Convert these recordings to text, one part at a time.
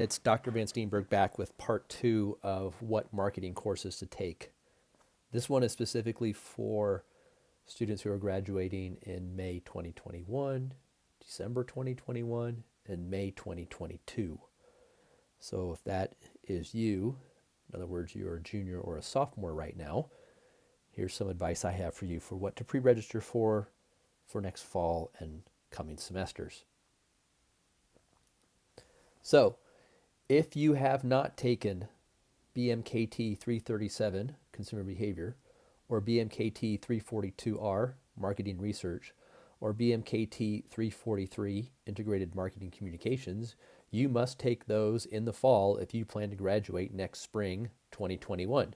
It's Dr. Van Steenberg back with part two of what marketing courses to take. This one is specifically for students who are graduating in May 2021, December 2021, and May 2022. So if that is you, in other words, you're a junior or a sophomore right now, here's some advice I have for you for what to pre-register for next fall and coming semesters. So, if you have not taken BMKT 337, Consumer Behavior, or BMKT 342R, Marketing Research, or BMKT 343, Integrated Marketing Communications, you must take those in the fall if you plan to graduate next spring 2021,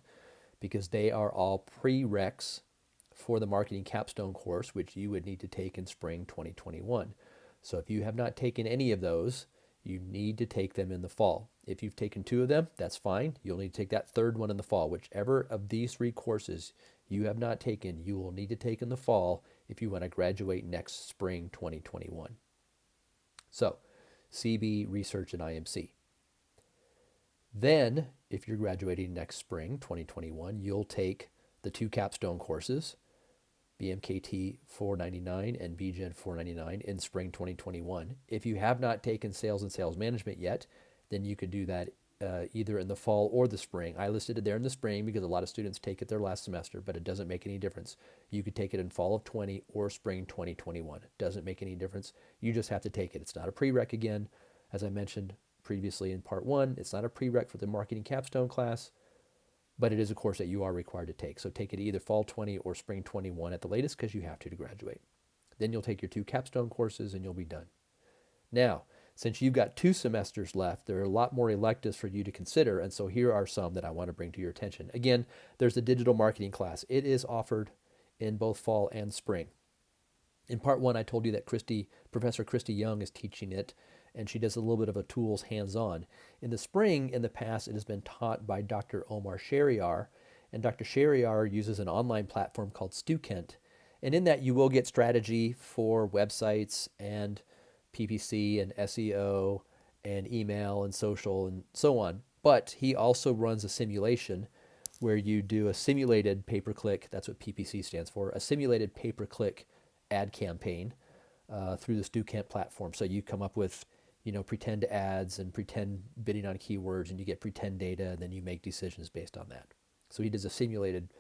because they are all prereqs for the Marketing Capstone course, which you would need to take in spring 2021. So if you have not taken any of those, you need to take them in the fall. If you've taken two of them, that's fine. You'll need to take that third one in the fall. Whichever of these three courses you have not taken, you will need to take in the fall if you want to graduate next spring 2021. So, CB, Research, and IMC. Then, if you're graduating next spring 2021, you'll take the two capstone courses, BMKT 499 and BGen 499 in spring 2021. If you have not taken sales and sales management yet, then you could do that either in the fall or the spring. I listed it there in the spring because a lot of students take it their last semester, but it doesn't make any difference. You could take it in fall of 20 or spring 2021. It doesn't make any difference. You just have to take it. It's not a prereq again. As I mentioned previously in part one, it's not a prereq for the marketing capstone class, but it is a course that you are required to take. So take it either fall 20 or spring 21 at the latest because you have to graduate. Then you'll take your two capstone courses and you'll be done. Now, since you've got 2 semesters left, there are a lot more electives for you to consider, and so here are some that I want to bring to your attention. Again, there's the digital marketing class. It is offered in both fall and spring. In part one, I told you that Professor Christy Young is teaching it, and she does a little bit of a tools hands-on. In the spring, in the past, it has been taught by Dr. Omar Shariar, and Dr. Shariar uses an online platform called StuKent. And in that, you will get strategy for websites and PPC and SEO and email and social and so on. But he also runs a simulation where you do a simulated pay-per-click, that's what PPC stands for, a simulated pay-per-click ad campaign through the StuKent platform. So you come up with pretend ads and pretend bidding on keywords, and you get pretend data, and then you make decisions based on that. So he does a simulated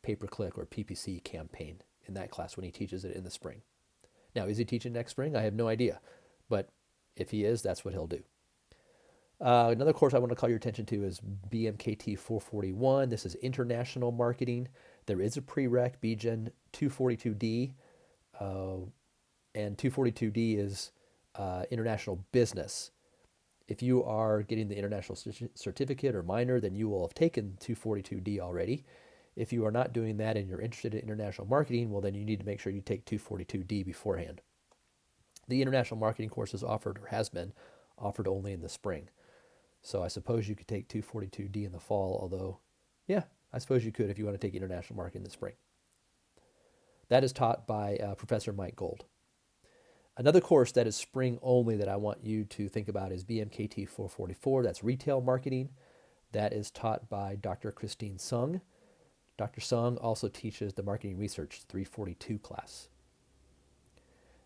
pay-per-click or PPC campaign in that class when he teaches it in the spring. Now, is he teaching next spring? I have no idea, but if he is, that's what he'll do. Another course I want to call your attention to is BMKT 441. This is international marketing. There is a prereq, BGen 242D, and 242D is international business. If you are getting the international certificate or minor, then you will have taken 242D already. If you are not doing that and you're interested in international marketing, well, then you need to make sure you take 242D beforehand. The international marketing course is offered, or has been offered, only in the spring. So I suppose you could take 242D in the fall, although, yeah, I suppose you could if you want to take international marketing in the spring. That is taught by Professor Mike Gold. Another course that is spring only that I want you to think about is BMKT 444. That's retail marketing. That is taught by Dr. Christine Sung. Dr. Sung also teaches the Marketing Research 342 class.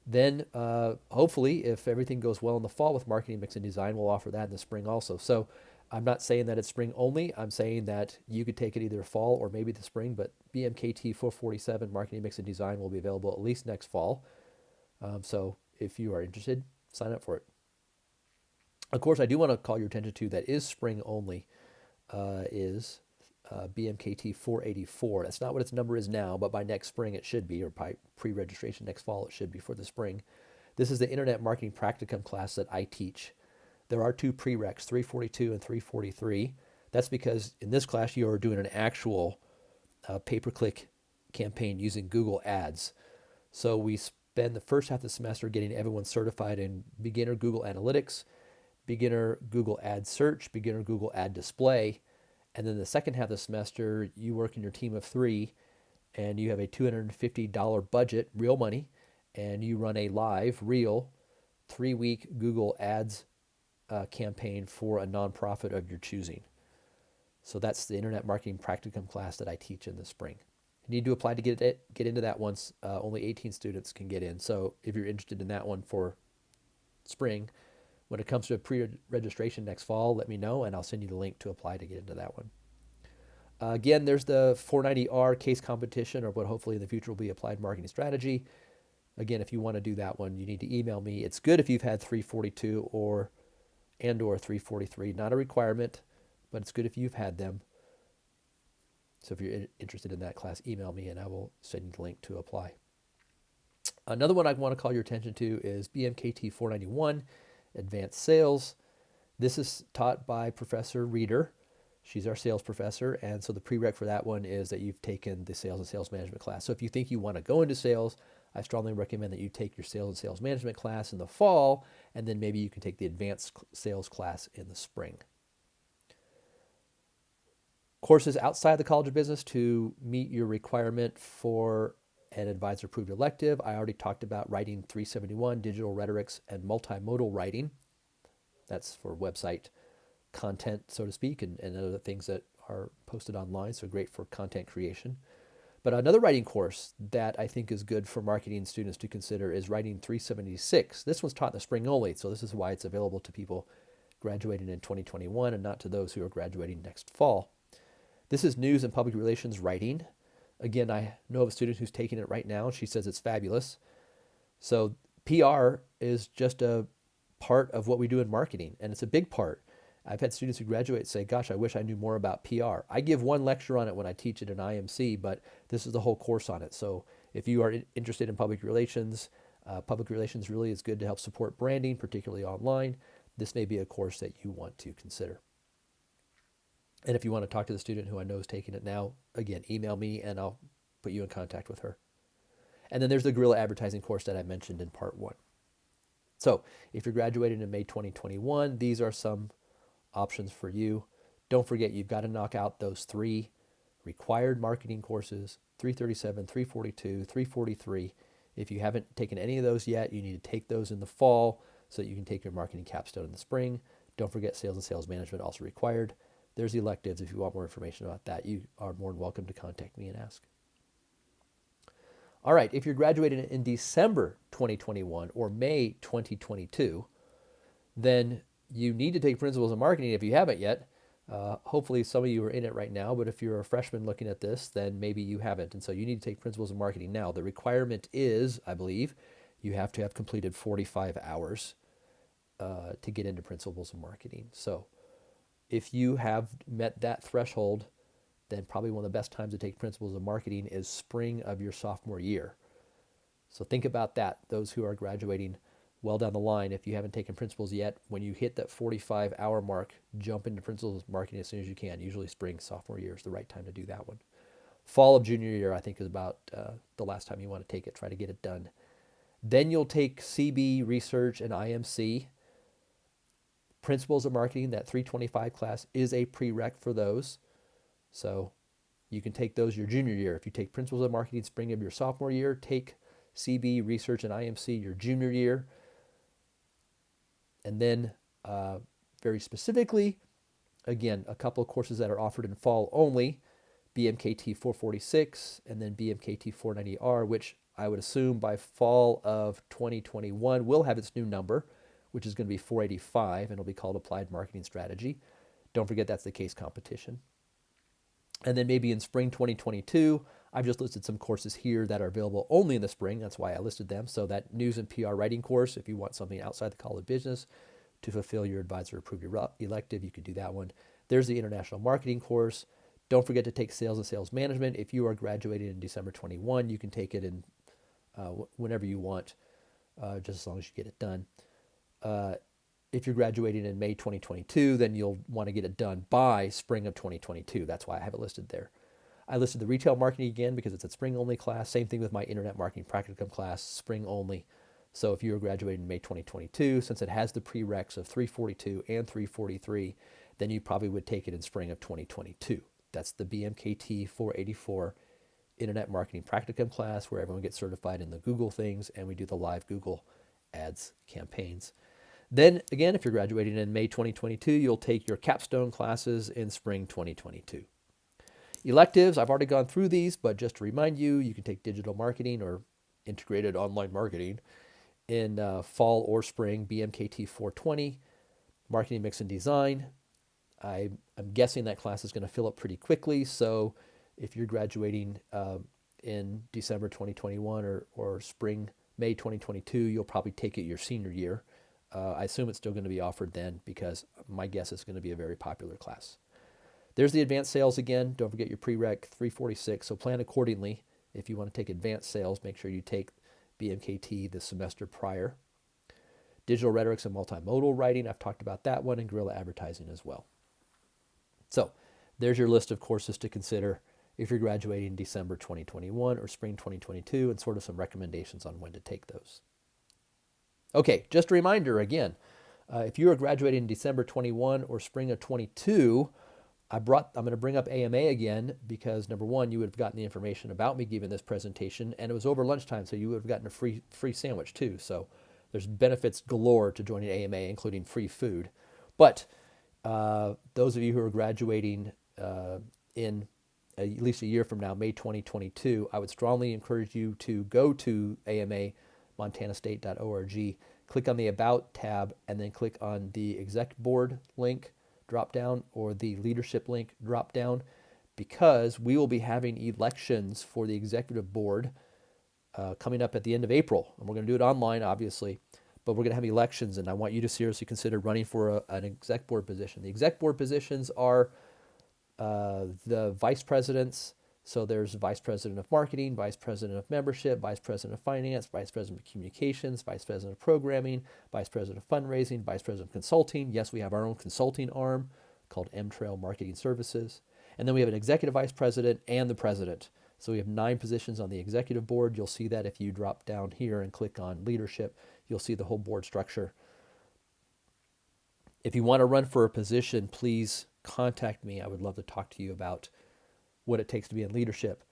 Then, hopefully, if everything goes well in the fall with Marketing Mix and Design, we'll offer that in the spring also. So I'm not saying that it's spring only. I'm saying that you could take it either fall or maybe the spring, but BMKT 447 Marketing Mix and Design will be available at least next fall. So if you are interested, sign up for it. Of course, I do want to call your attention to that is spring only, is BMKT 484. That's not what its number is now, but by next spring it should be, or by pre-registration next fall it should be for the spring. This is the Internet Marketing Practicum class that I teach. There are 2 prereqs, 342 and 343. That's because in this class you are doing an actual pay-per-click campaign using Google Ads. So we spend the first half of the semester getting everyone certified in beginner Google Analytics, beginner Google Ad Search, beginner Google Ad Display, and then the second half of the semester you work in your team of 3 and you have a $250 budget, real money, and you run a live, real 3-week Google Ads campaign for a nonprofit of your choosing. So that's the Internet Marketing Practicum class that I teach in the spring. You need to apply to get into that once. Only 18 students can get in. So if you're interested in that one for spring, when it comes to pre-registration next fall, let me know and I'll send you the link to apply to get into that one. Again, there's the 490R case competition, or what hopefully in the future will be applied marketing strategy. Again, if you want to do that one, you need to email me. It's good if you've had 342 or 343. Not a requirement, but it's good if you've had them. So if you're interested in that class, email me and I will send you the link to apply. Another one I want to call your attention to is BMKT 491, Advanced Sales. This is taught by Professor Reeder. She's our sales professor, and so the prereq for that one is that you've taken the sales and sales management class. So if you think you want to go into sales, I strongly recommend that you take your sales and sales management class in the fall, and then maybe you can take the advanced sales class in the spring. Courses outside the College of Business to meet your requirement for an advisor-approved elective. I already talked about Writing 371, Digital Rhetorics, and Multimodal Writing. That's for website content, so to speak, and other things that are posted online, so great for content creation. But another writing course that I think is good for marketing students to consider is Writing 376. This one's taught in the spring only, so this is why it's available to people graduating in 2021 and not to those who are graduating next fall. This is news and public relations writing. Again, I know of a student who's taking it right now. She says it's fabulous. So PR is just a part of what we do in marketing, and it's a big part. I've had students who graduate say, gosh, I wish I knew more about PR. I give one lecture on it when I teach at an IMC, but this is the whole course on it. So if you are interested in public relations really is good to help support branding, particularly online. This may be a course that you want to consider. And if you want to talk to the student who I know is taking it now, again, email me and I'll put you in contact with her. And then there's the guerrilla advertising course that I mentioned in part 1. So if you're graduating in May 2021, these are some options for you. Don't forget, you've got to knock out those 3 required marketing courses, 337, 342, 343. If you haven't taken any of those yet, you need to take those in the fall so that you can take your marketing capstone in the spring. Don't forget, sales and sales management also required. There's electives. If you want more information about that, you are more than welcome to contact me and ask. All right, if you're graduating in December 2021 or May 2022, then you need to take Principles of Marketing if you haven't yet. Hopefully some of you are in it right now, but if you're a freshman looking at this, then maybe you haven't. And so you need to take Principles of Marketing now. The requirement is, I believe, you have to have completed 45 hours to get into Principles of Marketing. So if you have met that threshold, then probably one of the best times to take Principles of Marketing is spring of your sophomore year. So think about that. Those who are graduating well down the line, if you haven't taken Principles yet, when you hit that 45-hour mark, jump into Principles of Marketing as soon as you can. Usually spring, sophomore year is the right time to do that one. Fall of junior year, I think, is about the last time you want to take it. Try to get it done. Then you'll take CB, Research, and IMC. Principles of Marketing, that 325 class, is a prereq for those. So you can take those your junior year. If you take Principles of Marketing spring of your sophomore year, take CB, Research, and IMC your junior year. And then very specifically, again, a couple of courses that are offered in fall only, BMKT 446 and then BMKT 490R, which I would assume by fall of 2021 will have its new number, which is going to be 485, and it'll be called Applied Marketing Strategy. Don't forget that's the case competition. And then maybe in spring 2022, I've just listed some courses here that are available only in the spring. That's why I listed them. So that news and PR writing course, if you want something outside the College of Business to fulfill your advisor-approved elective, you could do that one. There's the international marketing course. Don't forget to take sales and sales management. If you are graduating in December 21, you can take it in whenever you want, just as long as you get it done. If you're graduating in May 2022, then you'll want to get it done by spring of 2022. That's why I have it listed there. I listed the retail marketing again because it's a spring only class. Same thing with my internet marketing practicum class, spring only. So if you are graduating in May 2022, since it has the prereqs of 342 and 343, then you probably would take it in spring of 2022. That's the BMKT 484 internet marketing practicum class where everyone gets certified in the Google things and we do the live Google ads campaigns. Then again, if you're graduating in May 2022, you'll take your capstone classes in spring 2022. Electives, I've already gone through these, but just to remind you, you can take digital marketing or integrated online marketing in fall or spring, BMKT 420, marketing mix and design. I'm guessing that class is going to fill up pretty quickly. So if you're graduating in December 2021 or spring, May 2022, you'll probably take it your senior year. I assume it's still going to be offered then because my guess is going to be a very popular class. There's the advanced sales again. Don't forget your prereq 346. So plan accordingly. If you want to take advanced sales, make sure you take BMKT the semester prior. Digital rhetorics and multimodal writing. I've talked about that one, and guerrilla advertising as well. So there's your list of courses to consider if you're graduating December 2021 or spring 2022, and sort of some recommendations on when to take those. Okay, just a reminder again, if you are graduating in December 21 or spring of 22, I'm going to bring up AMA again because number one, you would have gotten the information about me giving this presentation, and it was over lunchtime, so you would have gotten a free sandwich too. So there's benefits galore to joining AMA, including free food. But those of you who are graduating in at least a year from now, May 2022, I would strongly encourage you to go to amamontanastate.org, click on the About tab, and then click on the Exec Board link drop down or the Leadership link drop down, because we will be having elections for the Executive Board coming up at the end of April. And we're going to do it online, obviously, but we're going to have elections, and I want you to seriously consider running for an Exec Board position. The Exec Board positions are the vice presidents. So there's vice president of marketing, vice president of membership, vice president of finance, vice president of communications, vice president of programming, vice president of fundraising, vice president of consulting. Yes, we have our own consulting arm called M-Trail Marketing Services. And then we have an executive vice president and the president. So we have 9 positions on the executive board. You'll see that if you drop down here and click on leadership, you'll see the whole board structure. If you want to run for a position, please contact me. I would love to talk to you about what it takes to be in leadership.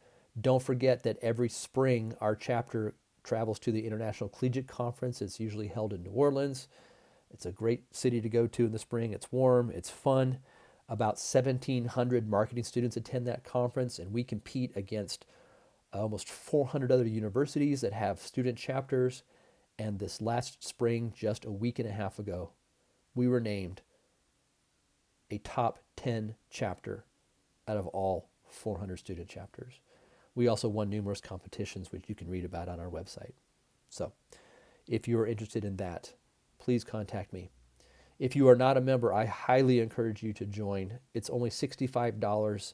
Don't forget that every spring our chapter travels to the International Collegiate Conference. It's usually held in New Orleans. It's a great city to go to in the spring. It's warm, it's fun. About 1,700 marketing students attend that conference, and we compete against almost 400 other universities that have student chapters. And this last spring, just a week and a half ago, we were named a top 10 chapter out of all 400 student chapters. We also won numerous competitions, which you can read about on our website. So if you are interested in that, please contact me. If you are not a member, I highly encourage you to join. It's only $65.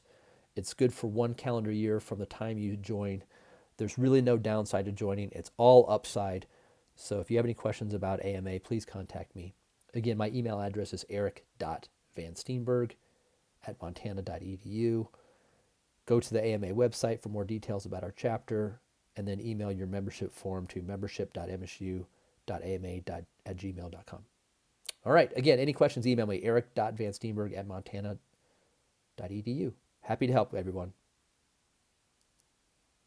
It's good for 1 calendar year from the time you join. There's really no downside to joining. It's all upside. So if you have any questions about AMA, please contact me. Again, my email address is eric.vansteenberg@montana.edu. Go to the AMA website for more details about our chapter, and then email your membership form to membership.msu.ama@gmail.com. All right. Again, any questions, email me, eric.vansteenberg@montana.edu. Happy to help everyone.